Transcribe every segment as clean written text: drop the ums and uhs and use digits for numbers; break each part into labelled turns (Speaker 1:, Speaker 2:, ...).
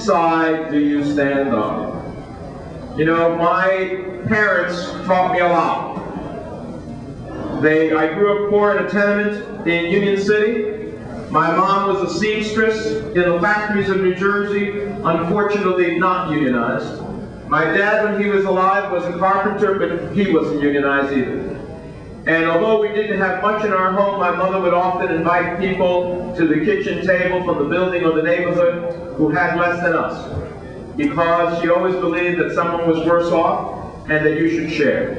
Speaker 1: side do you stand on? You know, my parents taught me a lot. I grew up poor in a tenement in Union City. My mom was a seamstress in the factories of New Jersey, unfortunately not unionized. My dad, when he was alive, was a carpenter, but he wasn't unionized either. And although we didn't have much in our home, my mother would often invite people to the kitchen table from the building or the neighborhood who had less than us, because she always believed that someone was worse off and that you should share.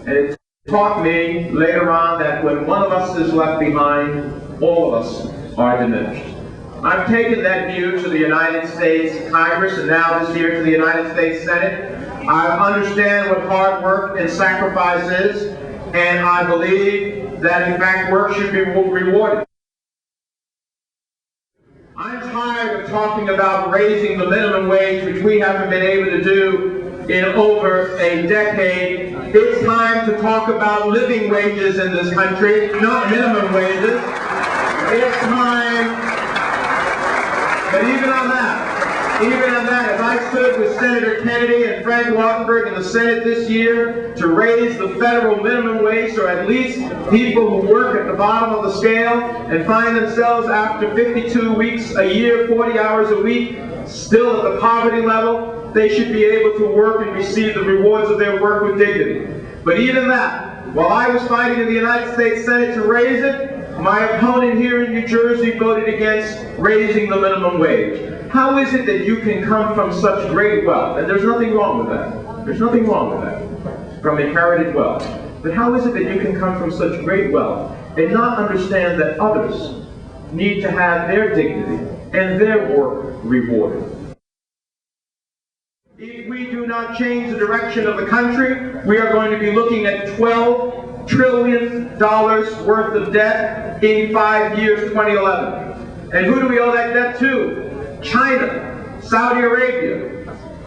Speaker 1: And it taught me later on that when one of us is left behind, all of us are diminished. I've taken that view to the United States Congress and now this year to the United States Senate. I understand what hard work and sacrifice is, and I believe that in fact work should be rewarded. I'm tired of talking about raising the minimum wage, which we haven't been able to do in over a decade. It's time to talk about living wages in this country, not minimum wages. It's time, but even on that, if I stood with Senator Kennedy and Frank Lautenberg in the Senate this year to raise the federal minimum wage, so at least people who work at the bottom of the scale and find themselves after 52 weeks a year, 40 hours a week, still at the poverty level, they should be able to work and receive the rewards of their work with dignity. But even that, while I was fighting in the United States Senate to raise it, my opponent here in New Jersey voted against raising the minimum wage. How is it that you can come from such great wealth? And there's nothing wrong with that. There's nothing wrong with that, from inherited wealth. But how is it that you can come from such great wealth and not understand that others need to have their dignity and their work rewarded? If we do not change the direction of the country, we are going to be looking at $12 trillion worth of debt in 5 years, 2011. And who do we owe that debt to? China, Saudi Arabia,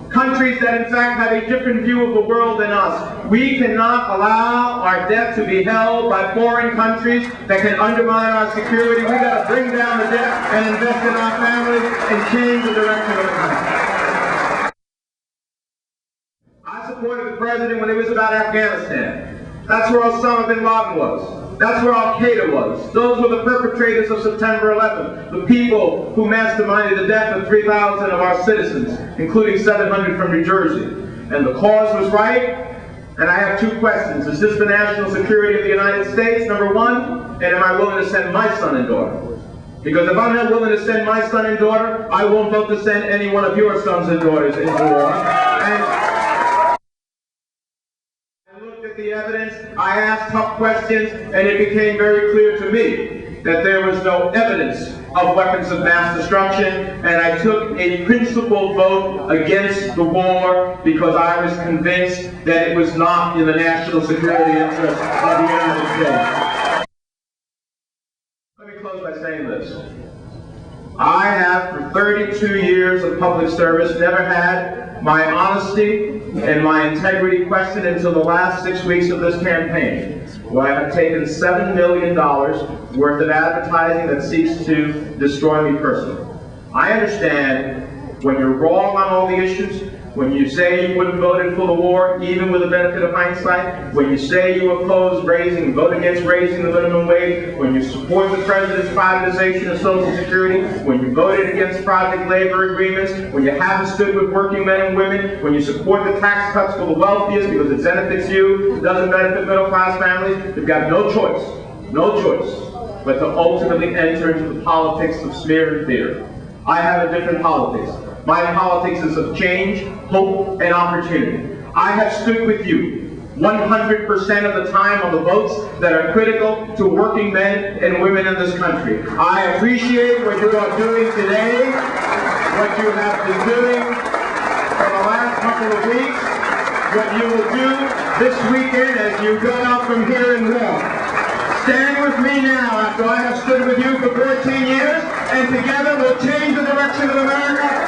Speaker 1: countries that in fact have a different view of the world than us. We cannot allow our debt to be held by foreign countries that can undermine our security. We've got to bring down the debt and invest in our families and change the direction of the country. I supported the president when it was about Afghanistan. That's where Osama bin Laden was. That's where Al-Qaeda was. Those were the perpetrators of September 11th, the people who masterminded the death of 3,000 of our citizens, including 700 from New Jersey. And the cause was right, and I have two questions. Is this the national security of the United States, number one? And am I willing to send my son and daughter? Because if I'm not willing to send my son and daughter, I won't vote to send any one of your sons and daughters into war. And the evidence, I asked tough questions, and it became very clear to me that there was no evidence of weapons of mass destruction, and I took a principled vote against the war because I was convinced that it was not in the national security interest of the United States. Let me close by saying this. I have, for 32 years of public service, never had my honesty and my integrity questioned until the last 6 weeks of this campaign, where I have taken $7 million worth of advertising that seeks to destroy me personally. I understand when you're wrong on all the issues, when you say you wouldn't vote for the war, even with the benefit of hindsight, when you say you oppose vote against raising the minimum wage, when you support the president's privatization of Social Security, when you voted against project labor agreements, when you haven't stood with working men and women, when you support the tax cuts for the wealthiest because it benefits you, it doesn't benefit middle-class families, you've got no choice but to ultimately enter into the politics of smear and fear. I have a different politics. My politics is of change, hope, and opportunity. I have stood with you 100% of the time on the votes that are critical to working men and women in this country. I appreciate what you are doing today, what you have been doing for the last couple of weeks, what you will do this weekend as you go out from here and walk. Stand with me now after I have stood with you for 14 years, and together we'll change the direction of America.